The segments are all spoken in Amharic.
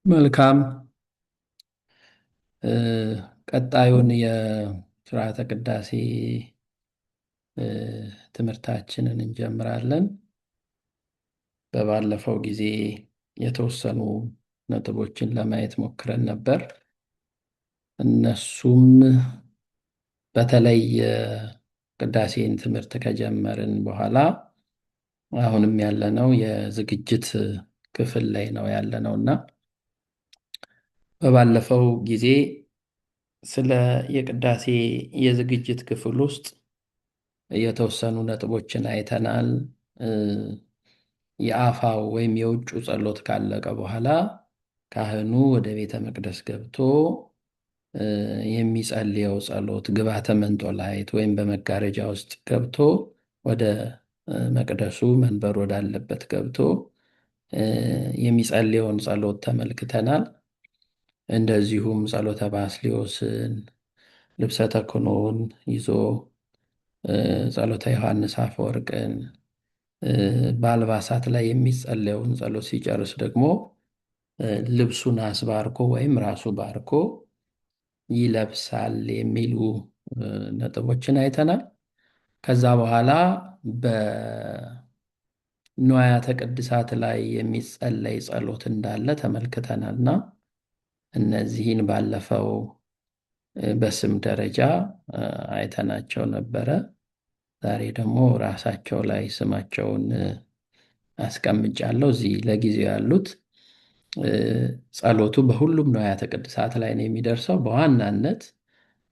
መልካም እ ቀጣዩን የሥርዓተ ቅዳሴ እ ትምህርታችንን እንጀምራለን። በባለፈው ጊዜ የተወሰኑ ነጥቦችን ለማየት ሞክረን ነበር። እነሱም በተለይ የቅዳሴን ትምህርት ከጀመርን በኋላ አሁንም ያለነው የዝግጅት ክፍል ላይ ነው ያለነው እና በባለፈው ጊዜ ስለ የቅዳሴ የዝግጅት ክፍል ውስጥ የተወሰኑ ነጥቦችን አይተናል። የአፋው ወይም የውጩ ጸሎት ካለቀ በኋላ ካህኑ ወደ ቤተ መቅደስ ገብቶ የሚጸልየው ጸሎት ግባተ መንጦላይት ወይም በመጋረጃ ውስጥ ገብቶ ወደ መቅደሱ መንበር ወዳለበት ገብቶ የሚጸልየውን ጸሎት ተመልክተናል። እንደዚሁም ጸሎተ ባስልዮስን፣ ልብሰ ተክህኖን ይዞ ጸሎተ ዮሐንስ አፈወርቅን፣ በአልባሳት ላይ የሚጸለየውን ጸሎት ሲጨርስ ደግሞ ልብሱን አስባርኮ ወይም ራሱ ባርኮ ይለብሳል የሚሉ ነጥቦችን አይተናል። ከዛ በኋላ በንዋያተ ቅድሳት ላይ የሚጸለይ ጸሎት እንዳለ ተመልክተናል እና እነዚህን ባለፈው በስም ደረጃ አይተናቸው ነበረ። ዛሬ ደግሞ ራሳቸው ላይ ስማቸውን አስቀምጫለሁ። እዚህ ለጊዜው ያሉት ጸሎቱ በሁሉም ንዋያተ ቅድሳት ላይ ነው የሚደርሰው። በዋናነት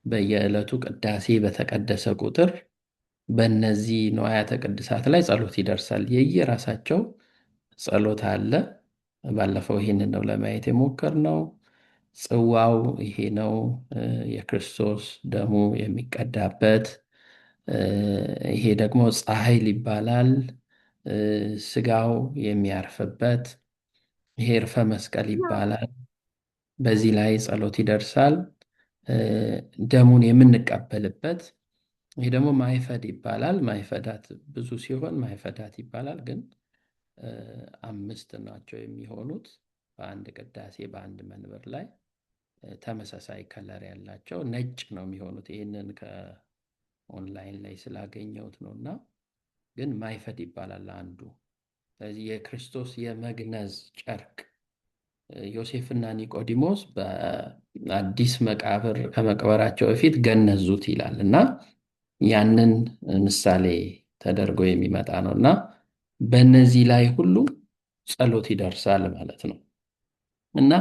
በየዕለቱ ቅዳሴ በተቀደሰ ቁጥር በእነዚህ ንዋያተ ቅድሳት ላይ ጸሎት ይደርሳል። የየራሳቸው ጸሎት አለ። ባለፈው ይህንን ነው ለማየት የሞከርነው። ጽዋው ይሄ ነው፣ የክርስቶስ ደሙ የሚቀዳበት። ይሄ ደግሞ ፀሐይል ይባላል፣ ስጋው የሚያርፍበት። ይሄ ዕርፈ መስቀል ይባላል። በዚህ ላይ ጸሎት ይደርሳል። ደሙን የምንቀበልበት ይሄ ደግሞ ማይፈድ ይባላል። ማይፈዳት ብዙ ሲሆን ማይፈዳት ይባላል። ግን 5 ናቸው የሚሆኑት በአንድ ቅዳሴ በአንድ መንበር ላይ ተመሳሳይ ከለር ያላቸው ነጭ ነው የሚሆኑት። ይህንን ከኦንላይን ላይ ስላገኘሁት ነው እና ግን ማይፈድ ይባላል አንዱ። ስለዚህ የክርስቶስ የመግነዝ ጨርቅ ዮሴፍና ኒቆዲሞስ በአዲስ መቃብር ከመቅበራቸው በፊት ገነዙት ይላል እና ያንን ምሳሌ ተደርጎ የሚመጣ ነው እና በእነዚህ ላይ ሁሉ ጸሎት ይደርሳል ማለት ነው እና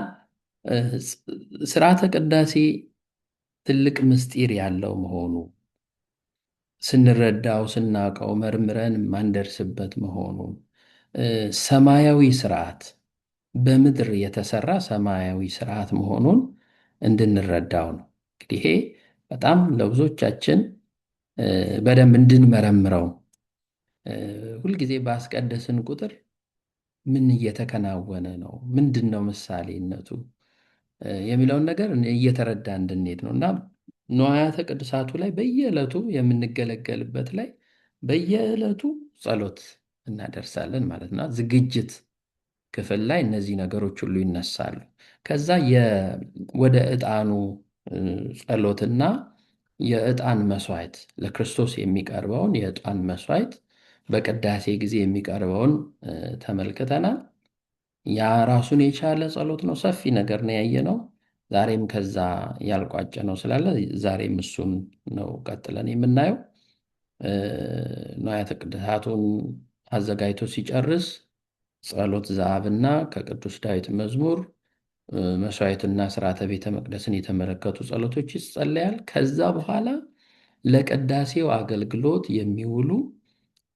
ሥርዓተ ቅዳሴ ትልቅ ምስጢር ያለው መሆኑ ስንረዳው ስናውቀው መርምረን የማንደርስበት መሆኑ ሰማያዊ ስርዓት በምድር የተሰራ ሰማያዊ ስርዓት መሆኑን እንድንረዳው ነው። እንግዲህ ይሄ በጣም ለብዙዎቻችን በደንብ እንድንመረምረው ሁልጊዜ ባስቀደስን ቁጥር ምን እየተከናወነ ነው፣ ምንድን ነው ምሳሌነቱ የሚለውን ነገር እየተረዳ እንድንሄድ ነው እና ንዋያተ ቅድሳቱ ላይ በየዕለቱ የምንገለገልበት ላይ በየዕለቱ ጸሎት እናደርሳለን ማለት ነው። ዝግጅት ክፍል ላይ እነዚህ ነገሮች ሁሉ ይነሳሉ። ከዛ ወደ ዕጣኑ ጸሎትና የዕጣን መስዋዕት ለክርስቶስ የሚቀርበውን የዕጣን መስዋዕት በቅዳሴ ጊዜ የሚቀርበውን ተመልክተናል። ያ ራሱን የቻለ ጸሎት ነው። ሰፊ ነገር ነው ያየነው። ዛሬም ከዛ ያልቋጨ ነው ስላለ ዛሬም እሱን ነው ቀጥለን የምናየው። ንዋያተ ቅድሳቱን አዘጋጅቶ ሲጨርስ ጸሎት ዘአብና ከቅዱስ ዳዊት መዝሙር መስዋዕትና ሥርዓተ ቤተ መቅደስን የተመለከቱ ጸሎቶች ይጸለያል። ከዛ በኋላ ለቅዳሴው አገልግሎት የሚውሉ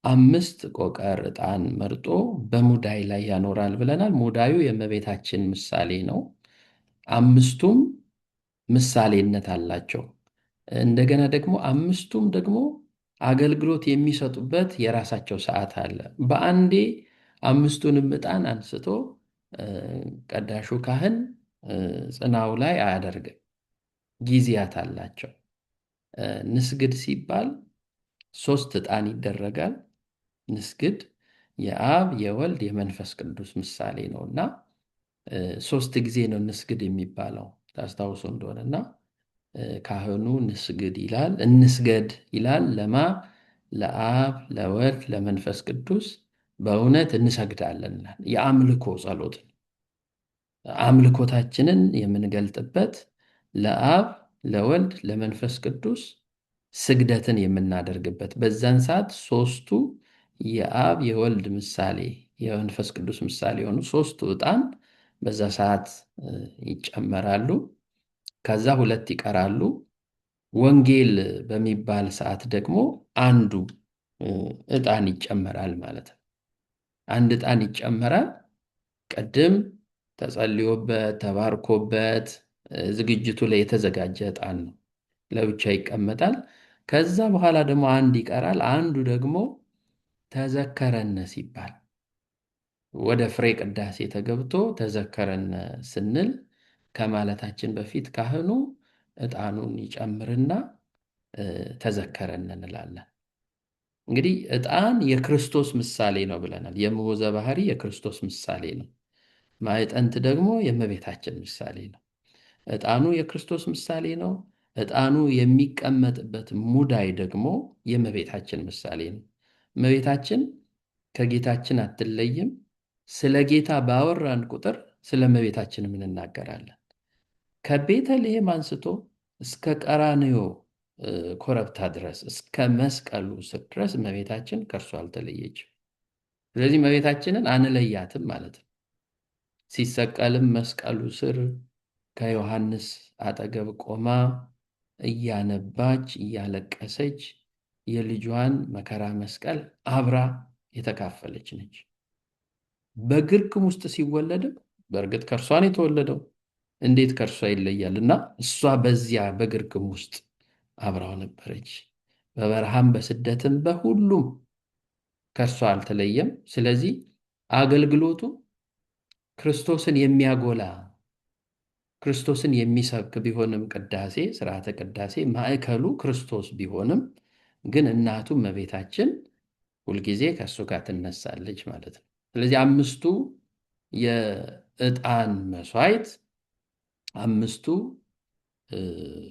5 ቆቀር ዕጣን መርጦ በሙዳይ ላይ ያኖራል ብለናል። ሙዳዩ የእመቤታችን ምሳሌ ነው። 5ቱም ምሳሌነት አላቸው። እንደገና ደግሞ 5ቱም ደግሞ አገልግሎት የሚሰጡበት የራሳቸው ሰዓት አለ። በአንዴ 5ቱንም ዕጣን አንስቶ ቀዳሹ ካህን ጽናው ላይ አያደርግም። ጊዜያት አላቸው። ንስግድ ሲባል 3 ዕጣን ይደረጋል። ንስግድ የአብ የወልድ የመንፈስ ቅዱስ ምሳሌ ነውና ሶስት ጊዜ ነው እንስግድ የሚባለው ታስታውሱ እንደሆነ እና ካህኑ ንስግድ ይላል እንስገድ ይላል ለማ ለአብ ለወልድ ለመንፈስ ቅዱስ በእውነት እንሰግዳለን ይላል። የአምልኮ ጸሎት ነው። አምልኮታችንን የምንገልጥበት ለአብ ለወልድ ለመንፈስ ቅዱስ ስግደትን የምናደርግበት በዛን ሰዓት ሶስቱ የአብ የወልድ ምሳሌ የመንፈስ ቅዱስ ምሳሌ የሆኑ ሶስቱ ዕጣን በዛ ሰዓት ይጨመራሉ። ከዛ ሁለት ይቀራሉ። ወንጌል በሚባል ሰዓት ደግሞ አንዱ ዕጣን ይጨመራል ማለት ነው። አንድ ዕጣን ይጨመራል። ቅድም ተጸልዮበት ተባርኮበት ዝግጅቱ ላይ የተዘጋጀ ዕጣን ነው፣ ለብቻ ይቀመጣል። ከዛ በኋላ ደግሞ አንድ ይቀራል። አንዱ ደግሞ ተዘከረነ ሲባል ወደ ፍሬ ቅዳሴ ተገብቶ ተዘከረነ ስንል ከማለታችን በፊት ካህኑ ዕጣኑን ይጨምርና ተዘከረነ እንላለን። እንግዲህ ዕጣን የክርስቶስ ምሳሌ ነው ብለናል። የምዑዘ ባህሪ የክርስቶስ ምሳሌ ነው። ማዕጠንት ደግሞ የእመቤታችን ምሳሌ ነው። ዕጣኑ የክርስቶስ ምሳሌ ነው። ዕጣኑ የሚቀመጥበት ሙዳይ ደግሞ የእመቤታችን ምሳሌ ነው። እመቤታችን ከጌታችን አትለይም። ስለ ጌታ ባወራን ቁጥር ስለ እመቤታችንም እንናገራለን። ከቤተልሔም አንስቶ እስከ ቀራንዮ ኮረብታ ድረስ እስከ መስቀሉ ስር ድረስ እመቤታችን ከእርሱ አልተለየችም። ስለዚህ እመቤታችንን አንለያትም ማለት ነው። ሲሰቀልም መስቀሉ ስር ከዮሐንስ አጠገብ ቆማ እያነባች እያለቀሰች የልጇን መከራ መስቀል አብራ የተካፈለች ነች። በግርግም ውስጥ ሲወለድም በእርግጥ ከእርሷን የተወለደው እንዴት ከእርሷ ይለያል? እና እሷ በዚያ በግርግም ውስጥ አብራው ነበረች። በበረሃም በስደትም በሁሉም ከእርሷ አልተለየም። ስለዚህ አገልግሎቱ ክርስቶስን የሚያጎላ ክርስቶስን የሚሰብክ ቢሆንም ቅዳሴ ስርዓተ ቅዳሴ ማዕከሉ ክርስቶስ ቢሆንም ግን እናቱ እመቤታችን ሁልጊዜ ከእሱ ጋር ትነሳለች ማለት ነው። ስለዚህ አምስቱ የዕጣን መስዋዕት አምስቱ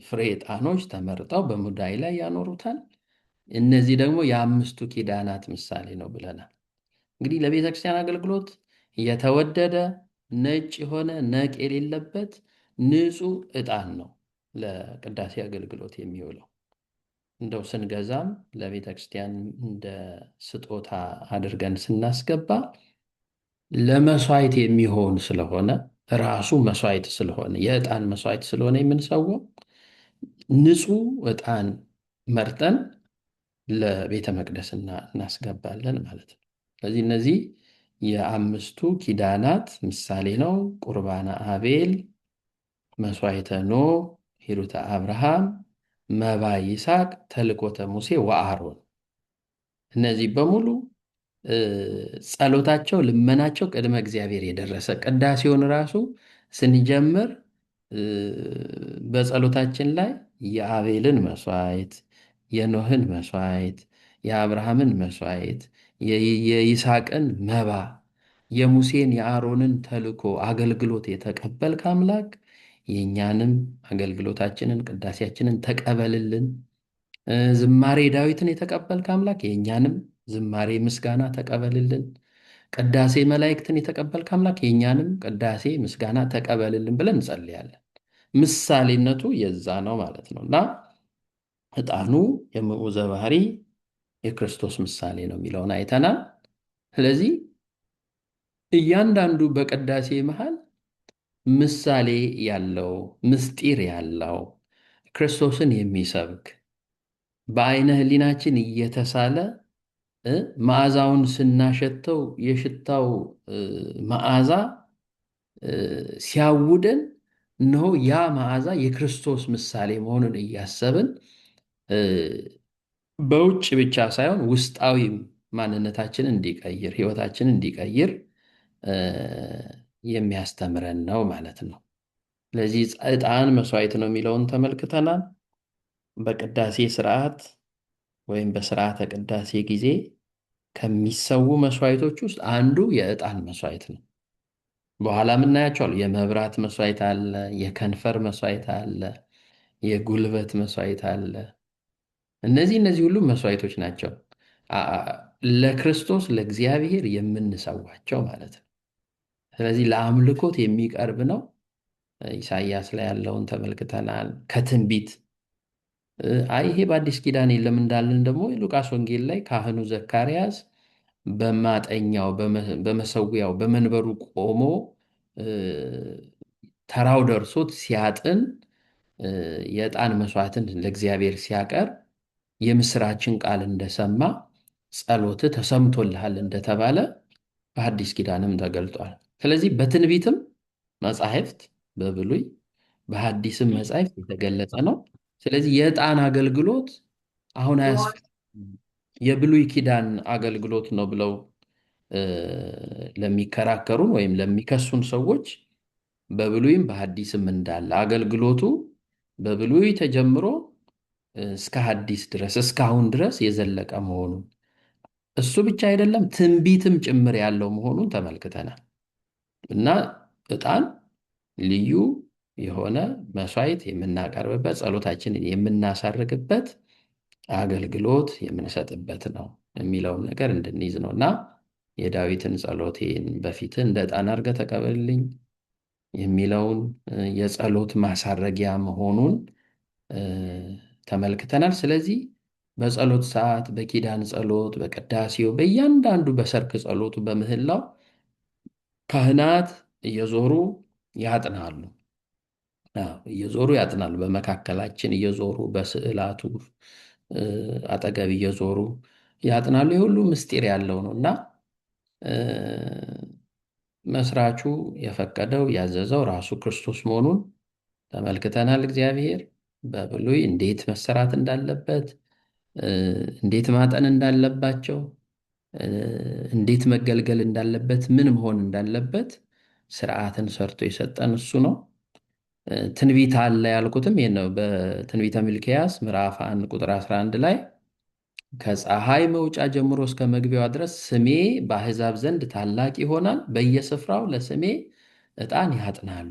ፍሬ ዕጣኖች ተመርጠው በሙዳይ ላይ ያኖሩታል። እነዚህ ደግሞ የአምስቱ ኪዳናት ምሳሌ ነው ብለናል። እንግዲህ ለቤተ ክርስቲያን አገልግሎት የተወደደ ነጭ የሆነ ነቅ የሌለበት ንጹሕ ዕጣን ነው ለቅዳሴ አገልግሎት የሚውለው። እንደው ስንገዛም ለቤተ ክርስቲያን እንደ ስጦታ አድርገን ስናስገባ ለመስዋዕት የሚሆን ስለሆነ ራሱ መስዋዕት ስለሆነ የዕጣን መስዋዕት ስለሆነ የምንሰዋው ንጹሕ ዕጣን መርጠን ለቤተ መቅደስ እናስገባለን ማለት ነው። ስለዚህ እነዚህ የአምስቱ ኪዳናት ምሳሌ ነው። ቁርባነ አቤል፣ መስዋዕተ ኖህ፣ ሂሩተ አብርሃም፣ መባ ይስሐቅ፣ ተልኮተ ሙሴ ወአሮን። እነዚህ በሙሉ ጸሎታቸው ልመናቸው ቅድመ እግዚአብሔር የደረሰ ቅዳሴውን ራሱ ስንጀምር በጸሎታችን ላይ የአቤልን መስዋዕት፣ የኖህን መስዋዕት፣ የአብርሃምን መስዋዕት፣ የይስሐቅን መባ፣ የሙሴን የአሮንን ተልኮ አገልግሎት የተቀበልክ አምላክ የእኛንም አገልግሎታችንን ቅዳሴያችንን ተቀበልልን። ዝማሬ ዳዊትን የተቀበልክ አምላክ የእኛንም ዝማሬ ምስጋና ተቀበልልን። ቅዳሴ መላእክትን የተቀበልክ አምላክ የእኛንም ቅዳሴ ምስጋና ተቀበልልን ብለን እንጸልያለን። ምሳሌነቱ የዛ ነው ማለት ነው እና ዕጣኑ የምዑዘ ባህሪ የክርስቶስ ምሳሌ ነው የሚለውን አይተናል። ስለዚህ እያንዳንዱ በቅዳሴ መሃል ምሳሌ ያለው ምስጢር ያለው ክርስቶስን የሚሰብክ በአይነ ሕሊናችን እየተሳለ መዓዛውን ስናሸተው የሽታው መዓዛ ሲያውደን እነሆ ያ መዓዛ የክርስቶስ ምሳሌ መሆኑን እያሰብን በውጭ ብቻ ሳይሆን ውስጣዊ ማንነታችንን እንዲቀይር ሕይወታችንን እንዲቀይር የሚያስተምረን ነው ማለት ነው። ስለዚህ ዕጣን መስዋዕት ነው የሚለውን ተመልክተናል። በቅዳሴ ስርዓት ወይም በስርዓተ ቅዳሴ ጊዜ ከሚሰዉ መስዋዕቶች ውስጥ አንዱ የዕጣን መስዋዕት ነው። በኋላ የምናያቸው አሉ። የመብራት መስዋዕት አለ፣ የከንፈር መስዋዕት አለ፣ የጉልበት መስዋዕት አለ። እነዚህ ሁሉ መስዋዕቶች ናቸው። ለክርስቶስ ለእግዚአብሔር የምንሰዋቸው ማለት ነው። ስለዚህ ለአምልኮት የሚቀርብ ነው። ኢሳይያስ ላይ ያለውን ተመልክተናል። ከትንቢት አይ ይሄ በአዲስ ኪዳን የለም እንዳልን ደግሞ ሉቃስ ወንጌል ላይ ካህኑ ዘካርያስ በማጠኛው በመሰዊያው በመንበሩ ቆሞ ተራው ደርሶት ሲያጥን የዕጣን መስዋዕትን ለእግዚአብሔር ሲያቀርብ የምስራችን ቃል እንደሰማ ጸሎትህ ተሰምቶልሃል እንደተባለ በሐዲስ ኪዳንም ተገልጧል። ስለዚህ በትንቢትም መጻሕፍት በብሉይ በሐዲስም መጻሕፍት የተገለጸ ነው። ስለዚህ የዕጣን አገልግሎት አሁን አያስፈልግም የብሉይ ኪዳን አገልግሎት ነው ብለው ለሚከራከሩን ወይም ለሚከሱን ሰዎች በብሉይም በሐዲስም እንዳለ አገልግሎቱ በብሉይ ተጀምሮ እስከ ሐዲስ ድረስ እስካሁን ድረስ የዘለቀ መሆኑን እሱ ብቻ አይደለም ትንቢትም ጭምር ያለው መሆኑን ተመልክተናል። እና ዕጣን ልዩ የሆነ መስዋዕት የምናቀርብበት ጸሎታችንን የምናሳርግበት አገልግሎት የምንሰጥበት ነው የሚለውን ነገር እንድንይዝ ነው። እና የዳዊትን ጸሎቴን በፊትህ እንደ ዕጣን አድርገህ ተቀበልልኝ የሚለውን የጸሎት ማሳረጊያ መሆኑን ተመልክተናል። ስለዚህ በጸሎት ሰዓት፣ በኪዳን ጸሎት፣ በቅዳሴው፣ በእያንዳንዱ በሰርክ ጸሎቱ፣ በምህላው ካህናት እየዞሩ ያጥናሉ። እየዞሩ ያጥናሉ። በመካከላችን እየዞሩ በስዕላቱ አጠገብ እየዞሩ ያጥናሉ። የሁሉ ምስጢር ያለው ነው እና መስራቹ የፈቀደው ያዘዘው ራሱ ክርስቶስ መሆኑን ተመልክተናል። እግዚአብሔር በብሉይ እንዴት መሰራት እንዳለበት፣ እንዴት ማጠን እንዳለባቸው፣ እንዴት መገልገል እንዳለበት፣ ምን መሆን እንዳለበት ስርዓትን ሰርቶ የሰጠን እሱ ነው። ትንቢት አለ ያልኩትም ይህ ነው። በትንቢተ ሚልክያስ ምዕራፍ 1 ቁጥር 11 ላይ ከፀሐይ መውጫ ጀምሮ እስከ መግቢያዋ ድረስ ስሜ በአሕዛብ ዘንድ ታላቅ ይሆናል፣ በየስፍራው ለስሜ ዕጣን ያጥናሉ፣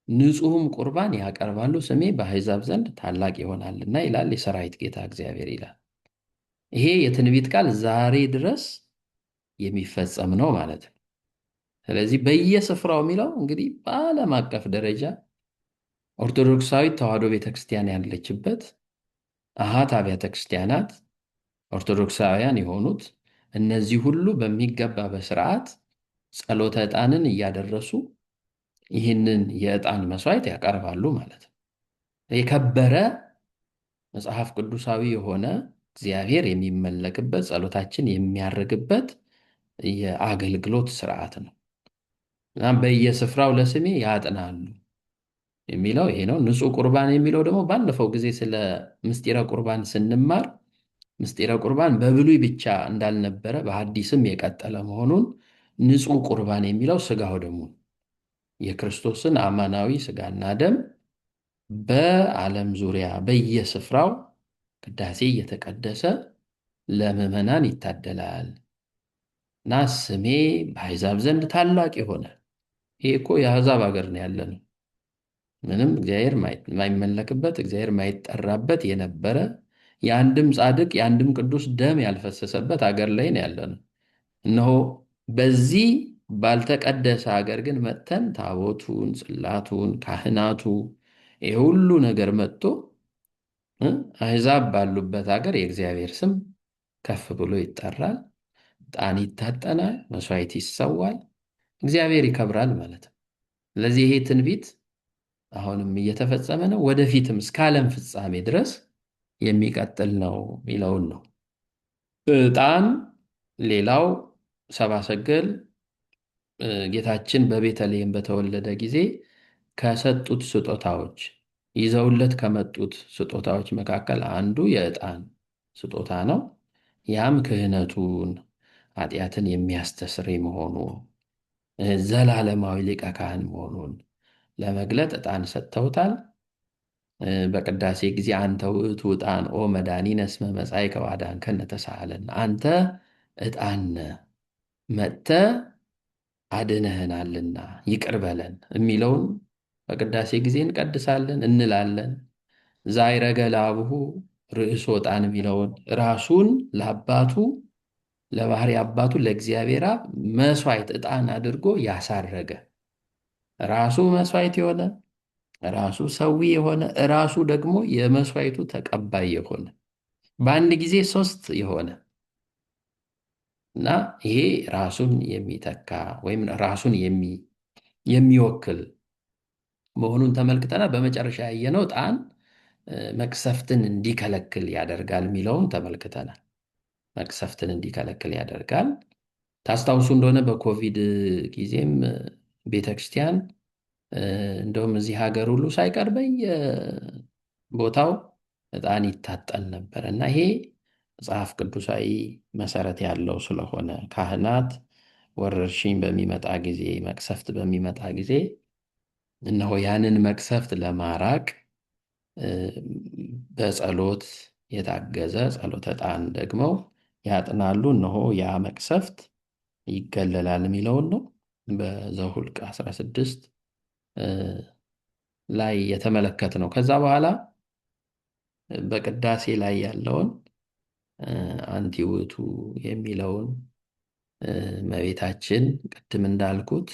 ንጹሕም ቁርባን ያቀርባሉ፣ ስሜ በአሕዛብ ዘንድ ታላቅ ይሆናልና ይላል የሰራዊት ጌታ እግዚአብሔር ይላል። ይሄ የትንቢት ቃል ዛሬ ድረስ የሚፈጸም ነው ማለት ነው። ስለዚህ በየስፍራው የሚለው እንግዲህ በዓለም አቀፍ ደረጃ ኦርቶዶክሳዊት ተዋሕዶ ቤተክርስቲያን ያለችበት አሃት አብያተ ክርስቲያናት ኦርቶዶክሳውያን የሆኑት እነዚህ ሁሉ በሚገባ በስርዓት ጸሎተ ዕጣንን እያደረሱ ይህንን የዕጣን መስዋዕት ያቀርባሉ ማለት ነው። የከበረ መጽሐፍ ቅዱሳዊ የሆነ እግዚአብሔር የሚመለክበት ጸሎታችን የሚያርግበት የአገልግሎት ስርዓት ነው እና በየስፍራው ለስሜ ያጥናሉ የሚለው ይሄ ነው። ንጹሕ ቁርባን የሚለው ደግሞ ባለፈው ጊዜ ስለ ምስጢረ ቁርባን ስንማር ምስጢረ ቁርባን በብሉይ ብቻ እንዳልነበረ በሐዲስም የቀጠለ መሆኑን፣ ንጹሕ ቁርባን የሚለው ስጋው ደግሞ የክርስቶስን አማናዊ ስጋና ደም በዓለም ዙሪያ በየስፍራው ቅዳሴ እየተቀደሰ ለምዕመናን ይታደላል እና ስሜ በአሕዛብ ዘንድ ታላቅ ይሆናል። ይሄ እኮ የአሕዛብ ሀገር ነው ያለነው። ምንም እግዚአብሔር የማይመለክበት እግዚአብሔር የማይጠራበት የነበረ የአንድም ጻድቅ የአንድም ቅዱስ ደም ያልፈሰሰበት ሀገር ላይ ነው ያለነው። እነሆ በዚህ ባልተቀደሰ ሀገር ግን መጥተን ታቦቱን፣ ጽላቱን፣ ካህናቱ ይህ ሁሉ ነገር መጥቶ አሕዛብ ባሉበት ሀገር የእግዚአብሔር ስም ከፍ ብሎ ይጠራል፣ ዕጣን ይታጠናል፣ መስዋዕት ይሰዋል፣ እግዚአብሔር ይከብራል ማለት ነው። ስለዚህ ይሄ ትንቢት አሁንም እየተፈጸመ ነው፣ ወደፊትም እስከ ዓለም ፍጻሜ ድረስ የሚቀጥል ነው የሚለውን ነው። ዕጣን ሌላው ሰብአ ሰገል ጌታችን በቤተልሔም በተወለደ ጊዜ ከሰጡት ስጦታዎች ይዘውለት ከመጡት ስጦታዎች መካከል አንዱ የዕጣን ስጦታ ነው። ያም ክህነቱን ኃጢአትን የሚያስተስርይ መሆኑን ዘላለማዊ ሊቀ ካህን መሆኑን ለመግለጥ ዕጣን ሰጥተውታል። በቅዳሴ ጊዜ አንተ ውእቱ ዕጣን ኦ መድኃኒነ እስመ መጻእከ ወአዳንከነ ተሳሃለነ፣ አንተ ዕጣን መጥተህ አድነህናልና ይቅር በለን የሚለውን በቅዳሴ ጊዜ እንቀድሳለን እንላለን። ዛይረገ ለአቡሁ ርእሶ ዕጣን የሚለውን ራሱን ለአባቱ ለባህሪ አባቱ ለእግዚአብሔር አብ መስዋዕት ዕጣን አድርጎ ያሳረገ ራሱ መስዋዕት የሆነ ራሱ ሰዊ የሆነ ራሱ ደግሞ የመስዋዕቱ ተቀባይ የሆነ በአንድ ጊዜ ሶስት የሆነ እና ይሄ ራሱን የሚተካ ወይም ራሱን የሚወክል መሆኑን ተመልክተናል። በመጨረሻ ያየነው ዕጣን መቅሰፍትን እንዲከለክል ያደርጋል የሚለውን ተመልክተናል። መቅሰፍትን እንዲከለክል ያደርጋል። ታስታውሱ እንደሆነ በኮቪድ ጊዜም ቤተክርስቲያን እንደውም እዚህ ሀገር ሁሉ ሳይቀር በየቦታው ዕጣን ይታጠን ነበር እና ይሄ መጽሐፍ ቅዱሳዊ መሰረት ያለው ስለሆነ ካህናት ወረርሽኝ በሚመጣ ጊዜ፣ መቅሰፍት በሚመጣ ጊዜ እነሆ ያንን መቅሰፍት ለማራቅ በጸሎት የታገዘ ጸሎተ ዕጣን ደግሞ ያጥናሉ። እነሆ ያ መቅሰፍት ይገለላል የሚለውን ነው በዘኍልቍ 16 ላይ የተመለከት ነው። ከዛ በኋላ በቅዳሴ ላይ ያለውን አንቲ ውእቱ የሚለውን እመቤታችን ቅድም እንዳልኩት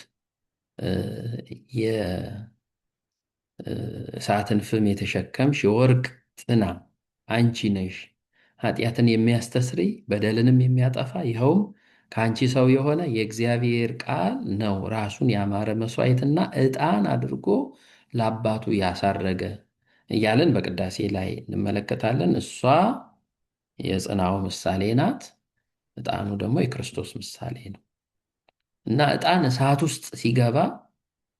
የእሳትን ፍም የተሸከምሽ የወርቅ ጥና አንቺ ነሽ፣ ኃጢአትን የሚያስተስርይ በደልንም የሚያጠፋ ይኸውም ከአንቺ ሰው የሆነ የእግዚአብሔር ቃል ነው። ራሱን ያማረ መስዋዕትና ዕጣን አድርጎ ለአባቱ ያሳረገ እያለን በቅዳሴ ላይ እንመለከታለን። እሷ የጽናው ምሳሌ ናት። ዕጣኑ ደግሞ የክርስቶስ ምሳሌ ነው እና ዕጣን እሳት ውስጥ ሲገባ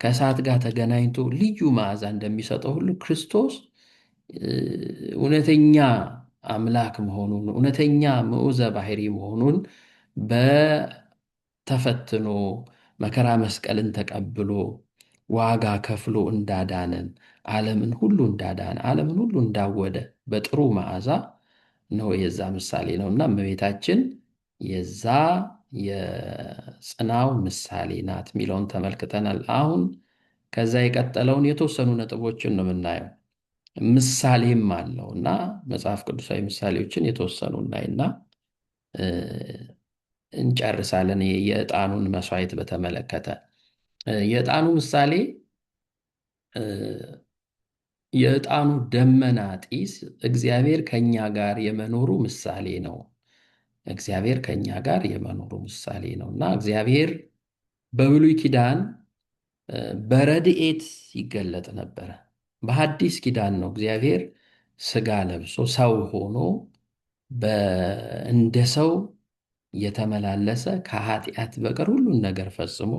ከእሳት ጋር ተገናኝቶ ልዩ መዓዛ እንደሚሰጠው ሁሉ ክርስቶስ እውነተኛ አምላክ መሆኑን እውነተኛ ምዑዘ ባህሪ መሆኑን በተፈትኖ መከራ መስቀልን ተቀብሎ ዋጋ ከፍሎ እንዳዳነን ዓለምን ሁሉ እንዳዳነ ዓለምን ሁሉ እንዳወደ በጥሩ መዓዛ ነው የዛ ምሳሌ ነው እና እመቤታችን የዛ የጽናው ምሳሌ ናት የሚለውን ተመልክተናል። አሁን ከዛ የቀጠለውን የተወሰኑ ነጥቦችን ነው የምናየው። ምሳሌም አለው እና መጽሐፍ ቅዱሳዊ ምሳሌዎችን የተወሰኑ እናይና እንጨርሳለን። የዕጣኑን መስዋዕት በተመለከተ የዕጣኑ ምሳሌ የዕጣኑ ደመና ጢስ እግዚአብሔር ከኛ ጋር የመኖሩ ምሳሌ ነው። እግዚአብሔር ከኛ ጋር የመኖሩ ምሳሌ ነው እና እግዚአብሔር በብሉይ ኪዳን በረድኤት ይገለጥ ነበረ። በሐዲስ ኪዳን ነው እግዚአብሔር ሥጋ ለብሶ ሰው ሆኖ እንደ ሰው የተመላለሰ ከኃጢአት በቀር ሁሉን ነገር ፈጽሞ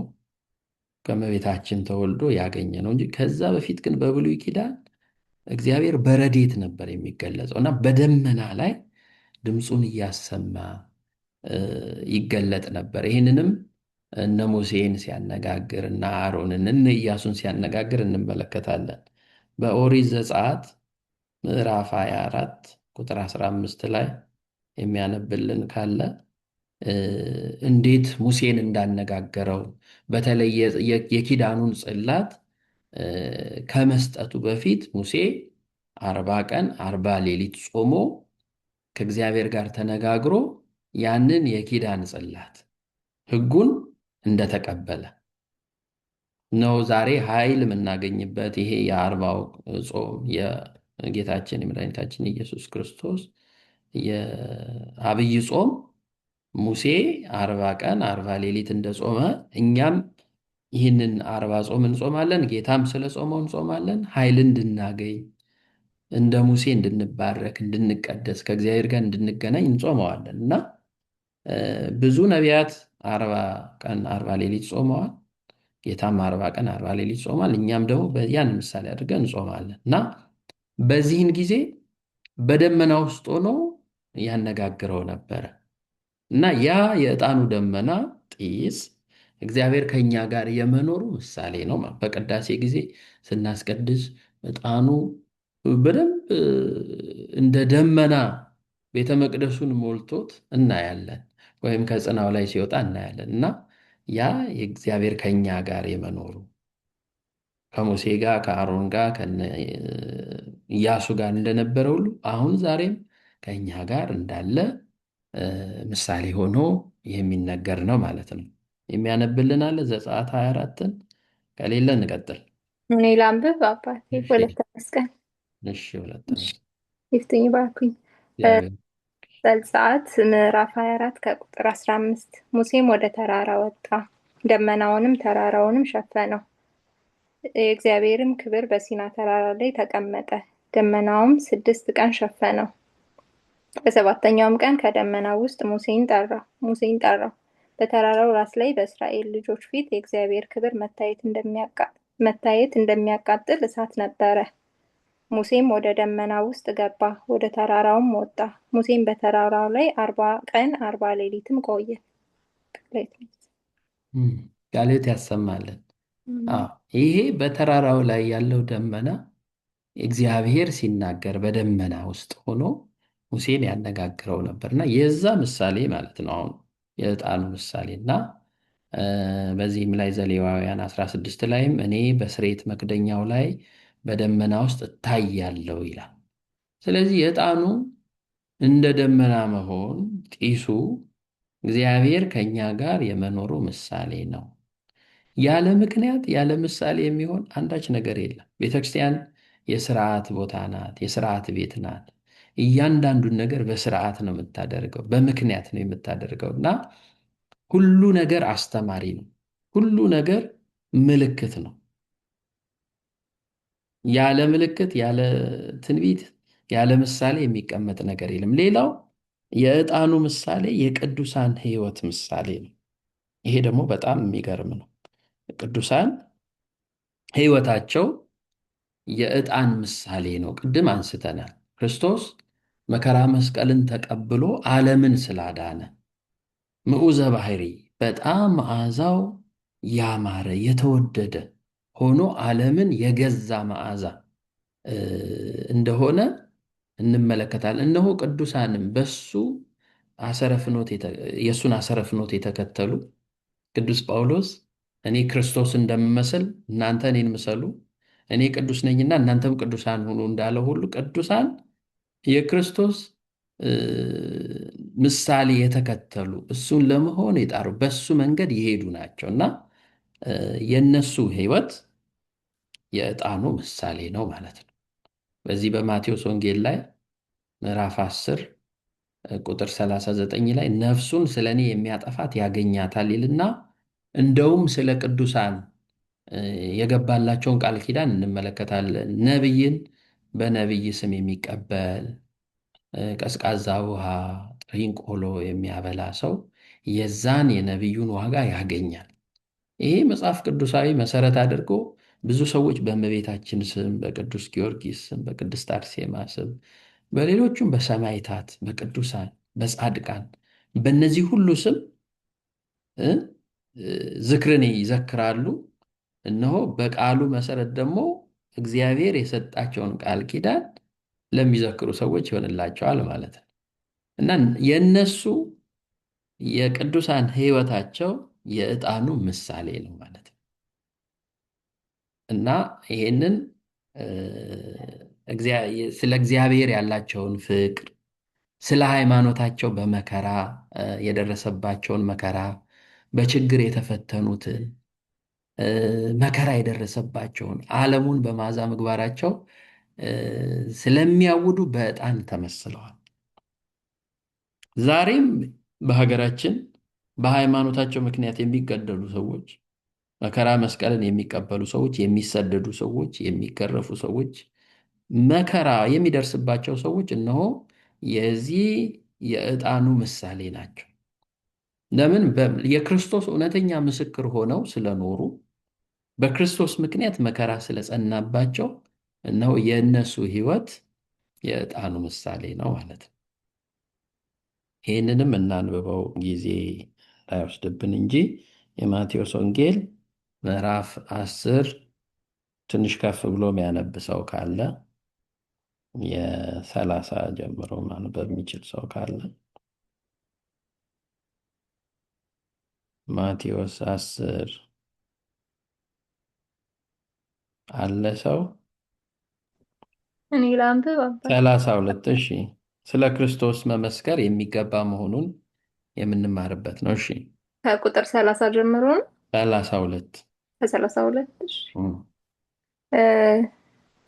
ከእመቤታችን ተወልዶ ያገኘ ነው እንጂ ከዛ በፊት ግን በብሉይ ኪዳን እግዚአብሔር በረድኤት ነበር የሚገለጸው እና በደመና ላይ ድምፁን እያሰማ ይገለጥ ነበር። ይህንንም እነ ሙሴን ሲያነጋግር እና አሮንን እነ ኢያሱን ሲያነጋግር እንመለከታለን። በኦሪት ዘጸአት ምዕራፍ 24 ቁጥር 15 ላይ የሚያነብልን ካለ እንዴት ሙሴን እንዳነጋገረው በተለይ የኪዳኑን ጽላት ከመስጠቱ በፊት ሙሴ 40 ቀን 40 ሌሊት ጾሞ ከእግዚአብሔር ጋር ተነጋግሮ ያንን የኪዳን ጽላት ሕጉን እንደተቀበለ ነው። ዛሬ ኃይል የምናገኝበት ይሄ የ40ው ጾም የጌታችን የመድኃኒታችን ኢየሱስ ክርስቶስ የአብይ ጾም ሙሴ 40 ቀን 40 ሌሊት እንደጾመ እኛም ይህንን 40 ጾም እንጾማለን። ጌታም ስለ ጾመው እንጾማለን። ኃይል እንድናገኝ እንደ ሙሴ እንድንባረክ፣ እንድንቀደስ፣ ከእግዚአብሔር ጋር እንድንገናኝ እንጾመዋለን እና ብዙ ነቢያት 40 ቀን 40 ሌሊት ጾመዋል። ጌታም 40 ቀን 40 ሌሊት ጾሟል። እኛም ደግሞ ያን ምሳሌ አድርገን እንጾማለን እና በዚህን ጊዜ በደመና ውስጥ ሆኖ ያነጋግረው ነበረ እና ያ የዕጣኑ ደመና ጢስ እግዚአብሔር ከኛ ጋር የመኖሩ ምሳሌ ነው። በቅዳሴ ጊዜ ስናስቀድስ ዕጣኑ በደንብ እንደ ደመና ቤተ መቅደሱን ሞልቶት እናያለን፣ ወይም ከጽናው ላይ ሲወጣ እናያለን እና ያ የእግዚአብሔር ከኛ ጋር የመኖሩ ከሙሴ ጋር ከአሮን ጋር ከነ ኢያሱ ጋር እንደነበረ ሁሉ አሁን ዛሬም ከእኛ ጋር እንዳለ ምሳሌ ሆኖ የሚነገር ነው ማለት ነው። የሚያነብልን አለ ዘጸአት 24ን? ከሌለ እንቀጥል። እኔ ላንብብ። አባቴ እሺ ወለተ መስቀል እሺ። ሁለት ነው። ይፍትኝ ባርኩኝ። እግዚአብሔር ዘጸአት ምዕራፍ 24 ከቁጥር 15 ሙሴም ወደ ተራራ ወጣ፣ ደመናውንም ተራራውንም ሸፈነው። የእግዚአብሔርም ክብር በሲና ተራራ ላይ ተቀመጠ፣ ደመናውም 6 ቀን ሸፈነው። በሰባተኛውም ቀን ከደመናው ውስጥ ሙሴን ጠራው። በተራራው ራስ ላይ በእስራኤል ልጆች ፊት የእግዚአብሔር ክብር መታየት እንደሚያቃጥል እሳት ነበረ። ሙሴም ወደ ደመና ውስጥ ገባ፣ ወደ ተራራውም ወጣ። ሙሴም በተራራው ላይ 40 ቀን 40 ሌሊትም ቆየ። ቃሌት ያሰማልን። ይሄ በተራራው ላይ ያለው ደመና እግዚአብሔር ሲናገር በደመና ውስጥ ሆኖ ሙሴን ያነጋግረው ነበርና የዛ ምሳሌ ማለት ነው። አሁን የዕጣኑ ምሳሌ እና በዚህም ላይ ዘሌዋውያን 16 ላይም እኔ በስርየት መክደኛው ላይ በደመና ውስጥ እታያለሁ ይላል። ስለዚህ የዕጣኑ እንደ ደመና መሆን ጢሱ እግዚአብሔር ከእኛ ጋር የመኖሩ ምሳሌ ነው። ያለ ምክንያት ያለ ምሳሌ የሚሆን አንዳች ነገር የለም። ቤተክርስቲያን የስርዓት ቦታ ናት፣ የስርዓት ቤት ናት። እያንዳንዱን ነገር በስርዓት ነው የምታደርገው፣ በምክንያት ነው የምታደርገው እና ሁሉ ነገር አስተማሪ ነው። ሁሉ ነገር ምልክት ነው። ያለ ምልክት፣ ያለ ትንቢት፣ ያለ ምሳሌ የሚቀመጥ ነገር የለም። ሌላው የዕጣኑ ምሳሌ የቅዱሳን ሕይወት ምሳሌ ነው። ይሄ ደግሞ በጣም የሚገርም ነው። ቅዱሳን ሕይወታቸው የዕጣን ምሳሌ ነው። ቅድም አንስተናል። ክርስቶስ መከራ መስቀልን ተቀብሎ ዓለምን ስላዳነ ምዑዘ ባህሪ በጣም መዓዛው ያማረ የተወደደ ሆኖ ዓለምን የገዛ መዓዛ እንደሆነ እንመለከታለን። እነሆ ቅዱሳንም በሱ የእሱን አሰረ ፍኖት የተከተሉ ቅዱስ ጳውሎስ እኔ ክርስቶስ እንደምመስል እናንተ እኔን ምሰሉ፣ እኔ ቅዱስ ነኝና እናንተም ቅዱሳን ሁኑ እንዳለ ሁሉ ቅዱሳን የክርስቶስ ምሳሌ የተከተሉ እሱን ለመሆን የጣሩ በሱ መንገድ የሄዱ ናቸው እና የነሱ ሕይወት የዕጣኑ ምሳሌ ነው ማለት ነው። በዚህ በማቴዎስ ወንጌል ላይ ምዕራፍ 10 ቁጥር 39 ላይ ነፍሱን ስለ እኔ የሚያጠፋት ያገኛታል ይልና እንደውም ስለ ቅዱሳን የገባላቸውን ቃል ኪዳን እንመለከታለን። ነቢይን በነቢይ ስም የሚቀበል ቀዝቃዛ ውሃ ጥሪን ቆሎ የሚያበላ ሰው የዛን የነቢዩን ዋጋ ያገኛል። ይሄ መጽሐፍ ቅዱሳዊ መሰረት አድርጎ ብዙ ሰዎች በእመቤታችን ስም፣ በቅዱስ ጊዮርጊስ ስም፣ በቅድስት አርሴማ ስም፣ በሌሎቹም በሰማዕታት፣ በቅዱሳን፣ በጻድቃን በእነዚህ ሁሉ ስም ዝክርን ይዘክራሉ። እነሆ በቃሉ መሰረት ደግሞ እግዚአብሔር የሰጣቸውን ቃል ኪዳን ለሚዘክሩ ሰዎች ይሆንላቸዋል ማለት ነው እና የእነሱ የቅዱሳን ሕይወታቸው የዕጣኑ ምሳሌ ነው ማለት ነው እና ይሄንን ስለ እግዚአብሔር ያላቸውን ፍቅር፣ ስለ ሃይማኖታቸው በመከራ የደረሰባቸውን መከራ፣ በችግር የተፈተኑትን መከራ የደረሰባቸውን ዓለሙን በመዓዛ ምግባራቸው ስለሚያውዱ በዕጣን ተመስለዋል። ዛሬም በሀገራችን በሃይማኖታቸው ምክንያት የሚገደሉ ሰዎች፣ መከራ መስቀልን የሚቀበሉ ሰዎች፣ የሚሰደዱ ሰዎች፣ የሚገረፉ ሰዎች፣ መከራ የሚደርስባቸው ሰዎች እነሆ የዚህ የዕጣኑ ምሳሌ ናቸው። ለምን? የክርስቶስ እውነተኛ ምስክር ሆነው ስለኖሩ በክርስቶስ ምክንያት መከራ ስለጸናባቸው እነሆ የእነሱ ሕይወት የዕጣኑ ምሳሌ ነው ማለት ነው። ይህንንም እናንብበው ጊዜ እንዳይወስድብን እንጂ የማቴዎስ ወንጌል ምዕራፍ 10 ትንሽ ከፍ ብሎ የሚያነብ ሰው ካለ 30 ጀምሮ ማንበብ የሚችል ሰው ካለ ማቴዎስ 10 አለ ሰው? እኔ ላንብብ አባት። 32 እሺ። ስለ ክርስቶስ መመስከር የሚገባ መሆኑን የምንማርበት ነው። እሺ ከቁጥር 30 ጀምሮ ነው። 32 ከ32 እሺ። እም፣ እ፣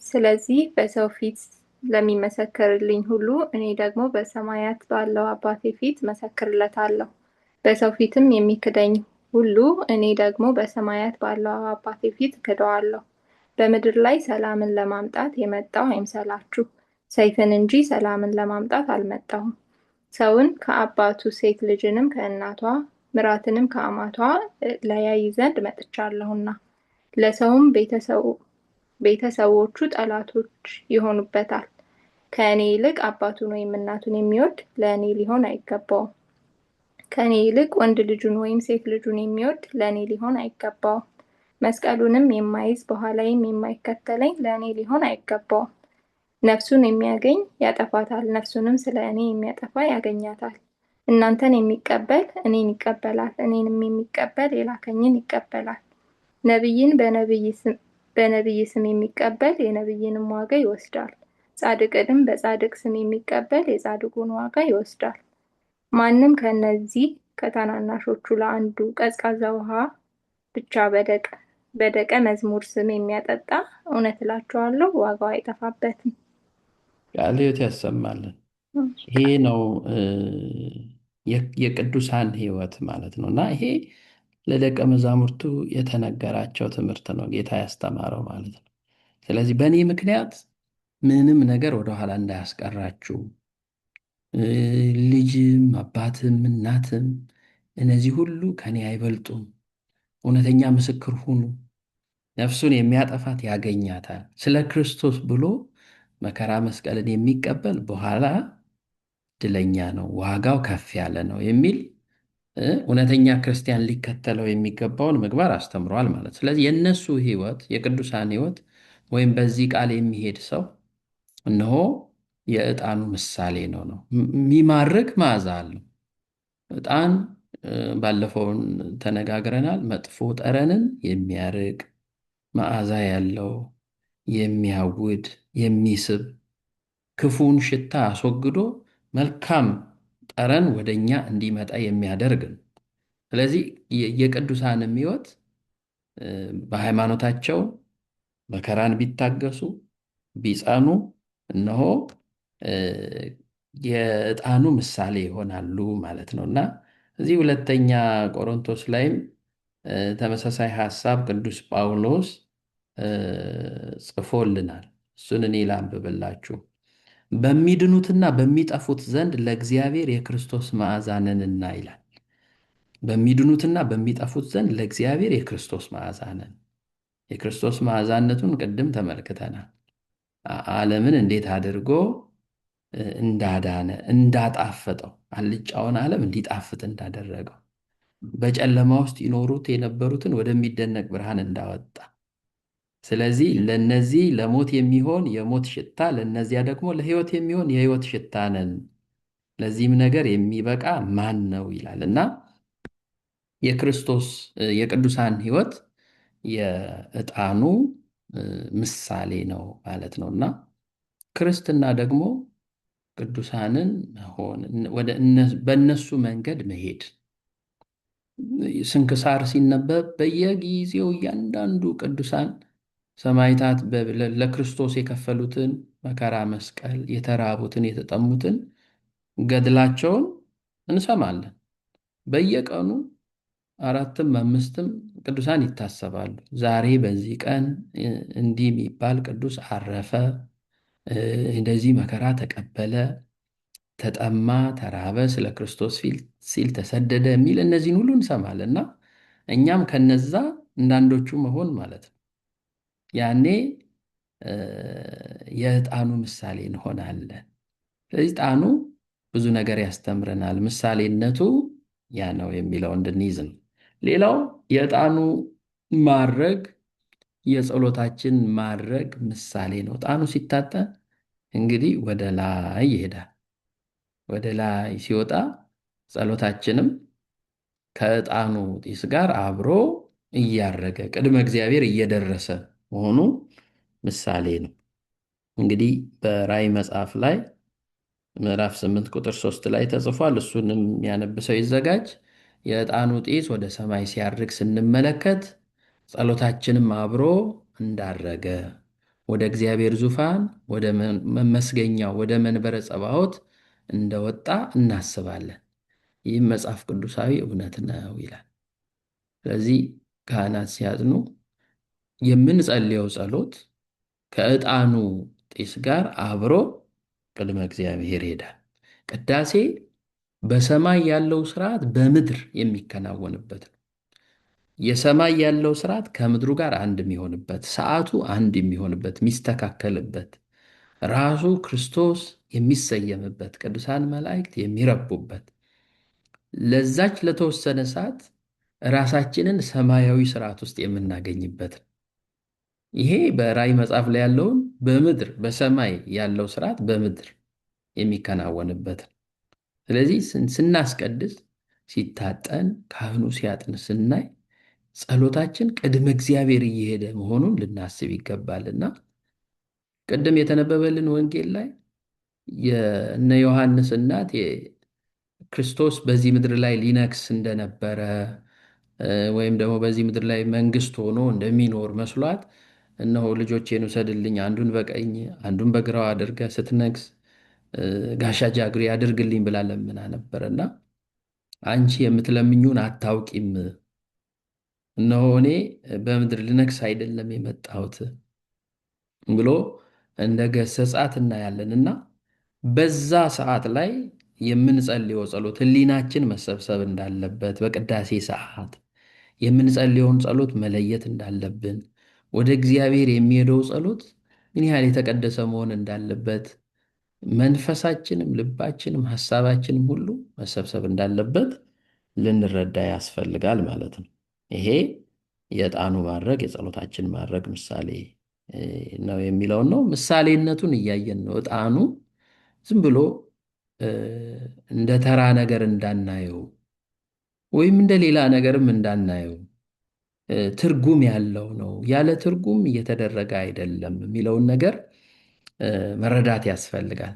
ስለዚህ በሰው ፊት ለሚመሰክርልኝ ሁሉ እኔ ደግሞ በሰማያት ባለው አባቴ ፊት መሰክርለታለሁ። በሰው ፊትም የሚክደኝ ሁሉ እኔ ደግሞ በሰማያት ባለው አባቴ ፊት እክደዋለሁ። በምድር ላይ ሰላምን ለማምጣት የመጣሁ አይምሰላችሁ፣ ሰይፍን እንጂ ሰላምን ለማምጣት አልመጣሁም። ሰውን ከአባቱ ሴት ልጅንም ከእናቷ ምራትንም ከአማቷ ለያይ ዘንድ መጥቻለሁና ለሰውም ቤተሰዎቹ ጠላቶች ይሆኑበታል። ከእኔ ይልቅ አባቱን ወይም እናቱን የሚወድ ለእኔ ሊሆን አይገባውም። ከእኔ ይልቅ ወንድ ልጁን ወይም ሴት ልጁን የሚወድ ለእኔ ሊሆን አይገባውም። መስቀሉንም የማይዝ በኋላዬም የማይከተለኝ ለእኔ ሊሆን አይገባውም። ነፍሱን የሚያገኝ ያጠፋታል፣ ነፍሱንም ስለ እኔ የሚያጠፋ ያገኛታል። እናንተን የሚቀበል እኔን ይቀበላል፣ እኔንም የሚቀበል የላከኝን ይቀበላል። ነቢይን በነቢይ ስም የሚቀበል የነቢይንም ዋጋ ይወስዳል። ጻድቅንም በጻድቅ ስም የሚቀበል የጻድቁን ዋጋ ይወስዳል። ማንም ከእነዚህ ከታናናሾቹ ለአንዱ ቀዝቃዛ ውሃ ብቻ በደቀ መዝሙር ስም የሚያጠጣ እውነት እላችኋለሁ ዋጋው አይጠፋበትም። ቃለ ሕይወት ያሰማልን። ይሄ ነው የቅዱሳን ሕይወት ማለት ነው። እና ይሄ ለደቀ መዛሙርቱ የተነገራቸው ትምህርት ነው፣ ጌታ ያስተማረው ማለት ነው። ስለዚህ በእኔ ምክንያት ምንም ነገር ወደኋላ እንዳያስቀራችሁ፣ ልጅም አባትም እናትም እነዚህ ሁሉ ከኔ አይበልጡም፣ እውነተኛ ምስክር ሁኑ፣ ነፍሱን የሚያጠፋት ያገኛታል፣ ስለ ክርስቶስ ብሎ መከራ መስቀልን የሚቀበል በኋላ ድለኛ ነው፣ ዋጋው ከፍ ያለ ነው የሚል እውነተኛ ክርስቲያን ሊከተለው የሚገባውን ምግባር አስተምሯል ማለት። ስለዚህ የእነሱ ሕይወት የቅዱሳን ሕይወት ወይም በዚህ ቃል የሚሄድ ሰው እነሆ የዕጣኑ ምሳሌ ነው። የሚማርክ መዓዛ አለው ዕጣን። ባለፈውን ተነጋግረናል። መጥፎ ጠረንን የሚያርቅ መዓዛ ያለው የሚያውድ የሚስብ ክፉን ሽታ አስወግዶ መልካም ጠረን ወደኛ እንዲመጣ የሚያደርግ ነው። ስለዚህ የቅዱሳንም ሕይወት በሃይማኖታቸው መከራን ቢታገሱ ቢጸኑ እነሆ የዕጣኑ ምሳሌ ይሆናሉ ማለት ነው። እና እዚህ ሁለተኛ ቆሮንቶስ ላይም ተመሳሳይ ሐሳብ ቅዱስ ጳውሎስ ጽፎልናል። እሱን እኔ ላንብብላችሁ። በሚድኑትና በሚጠፉት ዘንድ ለእግዚአብሔር የክርስቶስ መዓዛ ነንና ይላል። በሚድኑትና በሚጠፉት ዘንድ ለእግዚአብሔር የክርስቶስ መዓዛ ነን። የክርስቶስ መዓዛነቱን ቅድም ተመልክተናል። ዓለምን እንዴት አድርጎ እንዳዳነ እንዳጣፈጠው፣ አልጫውን ዓለም እንዲጣፍጥ እንዳደረገው፣ በጨለማ ውስጥ ይኖሩት የነበሩትን ወደሚደነቅ ብርሃን እንዳወጣ። ስለዚህ ለነዚህ ለሞት የሚሆን የሞት ሽታ፣ ለነዚያ ደግሞ ለሕይወት የሚሆን የሕይወት ሽታ ነን። ለዚህም ነገር የሚበቃ ማን ነው ይላል እና የክርስቶስ የቅዱሳን ሕይወት የዕጣኑ ምሳሌ ነው ማለት ነው። እና ክርስትና ደግሞ ቅዱሳንን መሆን፣ በእነሱ መንገድ መሄድ። ስንክሳር ሲነበብ በየጊዜው እያንዳንዱ ቅዱሳን ሰማዕታት ለክርስቶስ የከፈሉትን መከራ መስቀል፣ የተራቡትን የተጠሙትን ገድላቸውን እንሰማለን። በየቀኑ 4ም 5ም ቅዱሳን ይታሰባሉ። ዛሬ በዚህ ቀን እንዲህ የሚባል ቅዱስ አረፈ፣ እንደዚህ መከራ ተቀበለ፣ ተጠማ፣ ተራበ፣ ስለ ክርስቶስ ሲል ተሰደደ የሚል እነዚህን ሁሉ እንሰማለን እና እኛም ከነዛ እንዳንዶቹ መሆን ማለት ነው። ያኔ የዕጣኑ ምሳሌ እንሆናለን። ስለዚህ ዕጣኑ ብዙ ነገር ያስተምረናል። ምሳሌነቱ ያ ነው የሚለው እንድንይዝ ነው። ሌላው የዕጣኑ ማድረግ የጸሎታችን ማድረግ ምሳሌ ነው። ዕጣኑ ሲታጠን እንግዲህ ወደ ላይ ይሄዳል። ወደ ላይ ሲወጣ ጸሎታችንም ከዕጣኑ ጢስ ጋር አብሮ እያረገ ቅድመ እግዚአብሔር እየደረሰ መሆኑ ምሳሌ ነው። እንግዲህ በራእይ መጽሐፍ ላይ ምዕራፍ 8 ቁጥር 3 ላይ ተጽፏል። እሱንም የሚያነብሰው ይዘጋጅ። የዕጣኑ ጢስ ወደ ሰማይ ሲያርግ ስንመለከት ጸሎታችንም አብሮ እንዳረገ ወደ እግዚአብሔር ዙፋን ወደ መመስገኛው ወደ መንበረ ጸባዖት እንደወጣ እናስባለን። ይህም መጽሐፍ ቅዱሳዊ እውነት ነው ይላል። ስለዚህ ካህናት ሲያጥኑ የምንጸልየው ጸሎት ከዕጣኑ ጢስ ጋር አብሮ ቅድመ እግዚአብሔር ይሄዳል። ቅዳሴ በሰማይ ያለው ስርዓት በምድር የሚከናወንበት ነው። የሰማይ ያለው ስርዓት ከምድሩ ጋር አንድ የሚሆንበት፣ ሰዓቱ አንድ የሚሆንበት፣ የሚስተካከልበት፣ ራሱ ክርስቶስ የሚሰየምበት፣ ቅዱሳን መላእክት የሚረቡበት፣ ለዛች ለተወሰነ ሰዓት ራሳችንን ሰማያዊ ስርዓት ውስጥ የምናገኝበት ነው። ይሄ በራእይ መጽሐፍ ላይ ያለውን በምድር በሰማይ ያለው ስርዓት በምድር የሚከናወንበት ነው። ስለዚህ ስናስቀድስ ሲታጠን ካህኑ ሲያጥን ስናይ ጸሎታችን ቅድመ እግዚአብሔር እየሄደ መሆኑን ልናስብ ይገባልና ቅድም የተነበበልን ወንጌል ላይ የእነ ዮሐንስ እናት ክርስቶስ በዚህ ምድር ላይ ሊነግስ እንደነበረ ወይም ደግሞ በዚህ ምድር ላይ መንግስት ሆኖ እንደሚኖር መስሏት እነሆ ልጆቼን ውሰድልኝ፣ አንዱን በቀኝ አንዱን በግራው አድርገ ስትነግስ ጋሻ ጃግሬ አድርግልኝ ብላ ለምና ነበረና አንቺ የምትለምኙን አታውቂም፣ እነሆ እኔ በምድር ልነግስ አይደለም የመጣሁት ብሎ እንደ ገሰጻት እናያለንና በዛ ሰዓት ላይ የምንጸልየው ጸሎት ሕሊናችን መሰብሰብ እንዳለበት፣ በቅዳሴ ሰዓት የምንጸልየውን ጸሎት መለየት እንዳለብን፣ ወደ እግዚአብሔር የሚሄደው ጸሎት ምን ያህል የተቀደሰ መሆን እንዳለበት፣ መንፈሳችንም ልባችንም ሐሳባችንም ሁሉ መሰብሰብ እንዳለበት ልንረዳ ያስፈልጋል ማለት ነው። ይሄ የዕጣኑ ማድረግ የጸሎታችን ማድረግ ምሳሌ ነው የሚለውን ነው። ምሳሌነቱን እያየን ነው። ዕጣኑ ዝም ብሎ እንደ ተራ ነገር እንዳናየው ወይም እንደ ሌላ ነገርም እንዳናየው ትርጉም ያለው ነው። ያለ ትርጉም እየተደረገ አይደለም የሚለውን ነገር መረዳት ያስፈልጋል።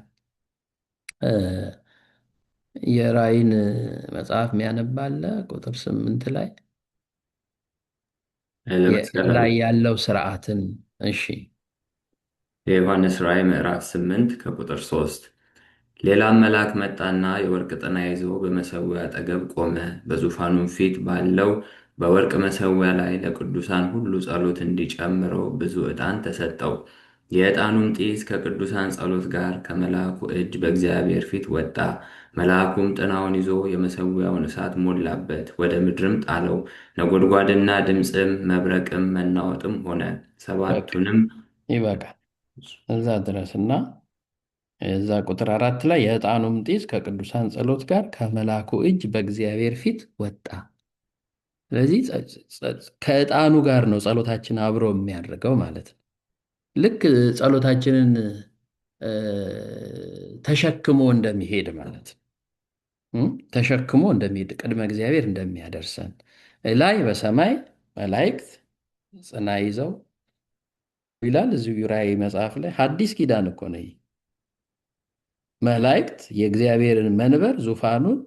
የራእይን መጽሐፍ የሚያነባለ ቁጥር 8 ላይ ላይ ያለው ስርዓትን። እሺ፣ የዮሐንስ ራእይ ምዕራፍ 8 ከቁጥር 3 ሌላም መልአክ መጣና የወርቅ ጥና ይዞ በመሠዊያው አጠገብ ቆመ። በዙፋኑም ፊት ባለው በወርቅ መሠዊያ ላይ ለቅዱሳን ሁሉ ጸሎት እንዲጨምረው ብዙ ዕጣን ተሰጠው። የዕጣኑም ጢስ ከቅዱሳን ጸሎት ጋር ከመልአኩ እጅ በእግዚአብሔር ፊት ወጣ። መልአኩም ጥናውን ይዞ የመሠዊያውን እሳት ሞላበት፣ ወደ ምድርም ጣለው። ነጎድጓድና ድምፅም መብረቅም መናወጥም ሆነ። ሰባቱንም ይበቃል እዛ ድረስና እዛ ቁጥር 4 ላይ የዕጣኑም ጢስ ከቅዱሳን ጸሎት ጋር ከመልአኩ እጅ በእግዚአብሔር ፊት ወጣ። ስለዚህ ከዕጣኑ ጋር ነው ጸሎታችን አብሮ የሚያደርገው ማለት ነው። ልክ ጸሎታችንን ተሸክሞ እንደሚሄድ ማለት ነው። ተሸክሞ እንደሚሄድ ቅድመ እግዚአብሔር እንደሚያደርሰን ላይ በሰማይ መላእክት ጽና ይዘው ይላል እዚሁ ራእይ መጽሐፍ ላይ። ሐዲስ ኪዳን እኮ ነው። መላእክት የእግዚአብሔርን መንበር ዙፋኑን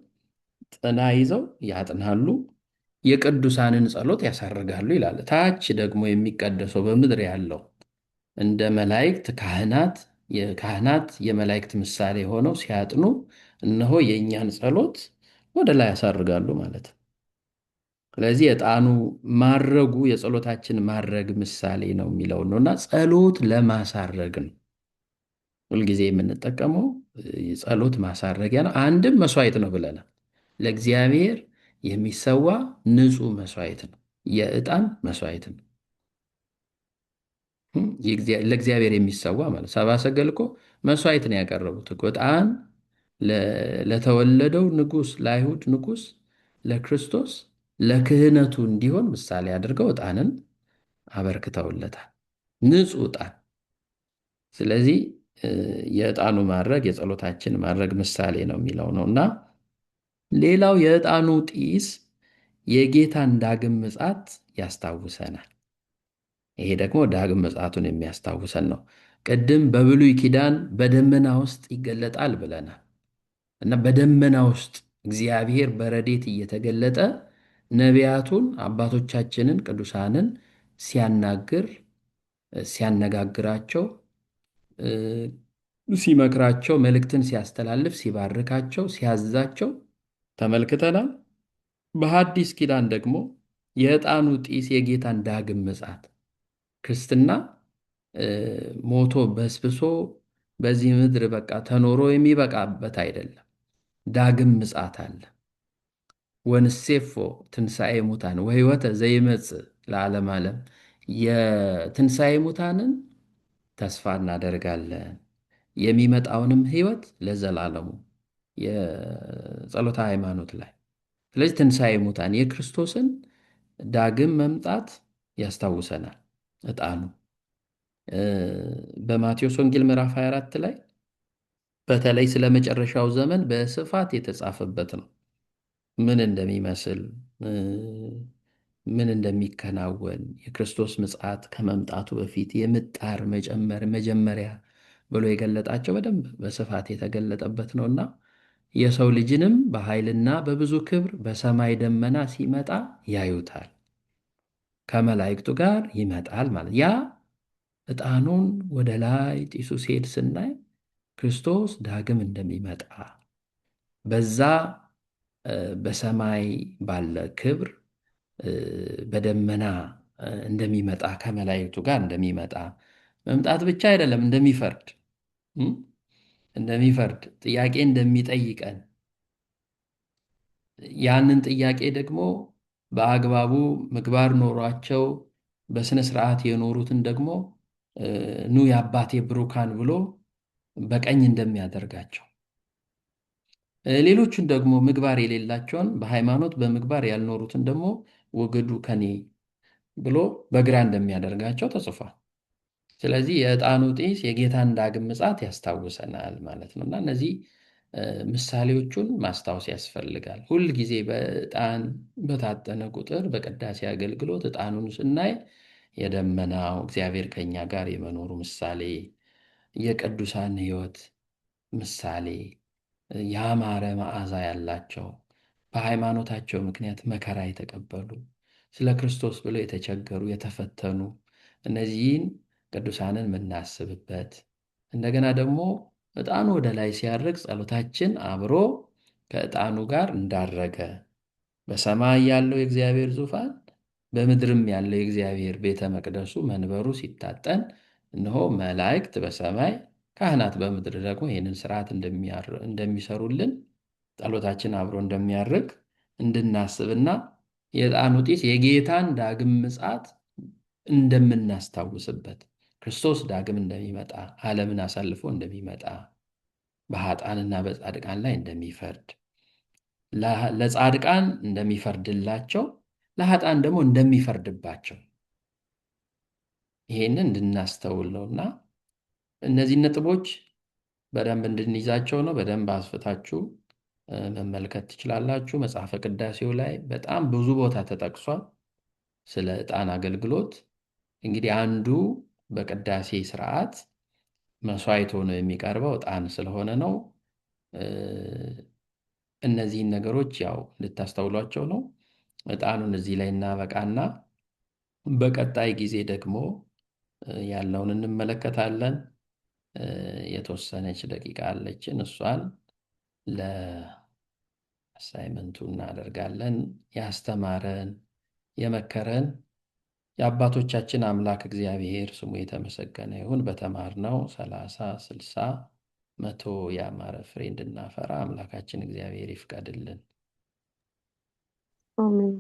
ጥና ይዘው ያጥናሉ፣ የቅዱሳንን ጸሎት ያሳርጋሉ ይላል። ታች ደግሞ የሚቀደሰው በምድር ያለው እንደ መላእክት ካህናት የመላእክት ምሳሌ ሆነው ሲያጥኑ እነሆ የእኛን ጸሎት ወደ ላይ ያሳርጋሉ ማለት ነው። ስለዚህ ዕጣኑ ማረጉ የጸሎታችን ማረግ ምሳሌ ነው የሚለው ነው እና ጸሎት ለማሳረግ ነው ሁልጊዜ የምንጠቀመው ጸሎት ማሳረጊያ ነው። አንድም መስዋዕት ነው ብለናል። ለእግዚአብሔር የሚሰዋ ንጹሕ መስዋዕት ነው። የዕጣን መስዋዕት ነው። ለእግዚአብሔር የሚሰዋ ማለት ሰብአ ሰገል እኮ መስዋዕት ነው ያቀረቡት እኮ ዕጣን ለተወለደው ንጉሥ ለአይሁድ ንጉሥ ለክርስቶስ ለክህነቱ እንዲሆን ምሳሌ አድርገው ዕጣንን አበርክተውለታል። ንጹሕ ዕጣን። ስለዚህ የዕጣኑ ማድረግ የጸሎታችን ማድረግ ምሳሌ ነው የሚለው ነው እና ሌላው የዕጣኑ ጢስ የጌታን ዳግም ምጽአት ያስታውሰናል። ይሄ ደግሞ ዳግም ምጽአቱን የሚያስታውሰን ነው። ቅድም በብሉይ ኪዳን በደመና ውስጥ ይገለጣል ብለናል እና በደመና ውስጥ እግዚአብሔር በረድኤት እየተገለጠ ነቢያቱን አባቶቻችንን ቅዱሳንን ሲያናግር ሲያነጋግራቸው ሲመክራቸው መልእክትን ሲያስተላልፍ ሲባርካቸው ሲያዛቸው ተመልክተናል። በሐዲስ ኪዳን ደግሞ የዕጣኑ ጢስ የጌታን ዳግም ምጽአት ክርስትና ሞቶ በስብሶ በዚህ ምድር በቃ ተኖሮ የሚበቃበት አይደለም። ዳግም ምጽአት አለ። ወንሴፎ ትንሣኤ ሙታን ወሕይወተ ዘይመጽእ ለዓለም ዓለም። የትንሣኤ ሙታንን ተስፋ እናደርጋለን፣ የሚመጣውንም ሕይወት ለዘላለሙ የጸሎተ ሃይማኖት ላይ። ስለዚህ ትንሣኤ ሙታን የክርስቶስን ዳግም መምጣት ያስታውሰናል ዕጣኑ። በማቴዎስ ወንጌል ምዕራፍ 24 ላይ በተለይ ስለ መጨረሻው ዘመን በስፋት የተጻፈበት ነው። ምን እንደሚመስል ምን እንደሚከናወን የክርስቶስ ምጽአት ከመምጣቱ በፊት የምጣር መጀመሪያ ብሎ የገለጣቸው በደንብ በስፋት የተገለጠበት ነውና የሰው ልጅንም በኃይልና በብዙ ክብር በሰማይ ደመና ሲመጣ ያዩታል። ከመላእክቱ ጋር ይመጣል ማለት ያ ዕጣኑን ወደ ላይ ጢሱ ሲሄድ ስናይ ክርስቶስ ዳግም እንደሚመጣ በዛ በሰማይ ባለ ክብር በደመና እንደሚመጣ ከመላእክቱ ጋር እንደሚመጣ መምጣት ብቻ አይደለም፣ እንደሚፈርድ ጥያቄ እንደሚጠይቀን ያንን ጥያቄ ደግሞ በአግባቡ ምግባር ኖሯቸው በስነ ስርዓት የኖሩትን ደግሞ ኑ የአባቴ ብሩካን ብሎ በቀኝ እንደሚያደርጋቸው ሌሎቹን ደግሞ ምግባር የሌላቸውን በሃይማኖት በምግባር ያልኖሩትን ደግሞ ወግዱ ከኔ ብሎ በግራ እንደሚያደርጋቸው ተጽፏል። ስለዚህ የዕጣኑ ጢስ የጌታን ዳግም ምጽአት ያስታውሰናል ማለት ነው እና እነዚህ ምሳሌዎቹን ማስታወስ ያስፈልጋል። ሁል ጊዜ በዕጣን በታጠነ ቁጥር በቅዳሴ አገልግሎት ዕጣኑን ስናይ የደመናው እግዚአብሔር ከኛ ጋር የመኖሩ ምሳሌ፣ የቅዱሳን ሕይወት ምሳሌ፣ ያማረ መዓዛ ያላቸው በሃይማኖታቸው ምክንያት መከራ የተቀበሉ ስለ ክርስቶስ ብለው የተቸገሩ የተፈተኑ እነዚህን ቅዱሳንን የምናስብበት እንደገና ደግሞ ዕጣኑ ወደ ላይ ሲያርግ ጸሎታችን አብሮ ከዕጣኑ ጋር እንዳረገ በሰማይ ያለው የእግዚአብሔር ዙፋን በምድርም ያለው የእግዚአብሔር ቤተ መቅደሱ መንበሩ ሲታጠን እነሆ መላእክት በሰማይ ካህናት በምድር ደግሞ ይህንን ስርዓት እንደሚሰሩልን ጸሎታችን አብሮ እንደሚያርግ እንድናስብና የዕጣኑ ጢስ የጌታን ዳግም ምጽአት እንደምናስታውስበት ክርስቶስ ዳግም እንደሚመጣ ዓለምን አሳልፎ እንደሚመጣ በኃጥአንና በጻድቃን ላይ እንደሚፈርድ ለጻድቃን እንደሚፈርድላቸው ለኃጥአን ደግሞ እንደሚፈርድባቸው ይሄንን እንድናስተውል ነውና እነዚህ ነጥቦች በደንብ እንድንይዛቸው ነው። በደንብ አስፍታችሁ መመልከት ትችላላችሁ። መጽሐፈ ቅዳሴው ላይ በጣም ብዙ ቦታ ተጠቅሷል ስለ ዕጣን አገልግሎት። እንግዲህ አንዱ በቅዳሴ ስርዓት መስዋዕት ሆኖ የሚቀርበው ዕጣን ስለሆነ ነው። እነዚህን ነገሮች ያው እንድታስተውሏቸው ነው። ዕጣኑን እዚህ ላይ እናበቃና በቀጣይ ጊዜ ደግሞ ያለውን እንመለከታለን። የተወሰነች ደቂቃ አለችን። እሷን ለአሳይመንቱ እናደርጋለን። ያስተማረን የመከረን የአባቶቻችን አምላክ እግዚአብሔር ስሙ የተመሰገነ ይሁን። በተማርነው 30፣ 60፣ 100 ያማረ ፍሬ እንድናፈራ አምላካችን እግዚአብሔር ይፍቀድልን። አሜን።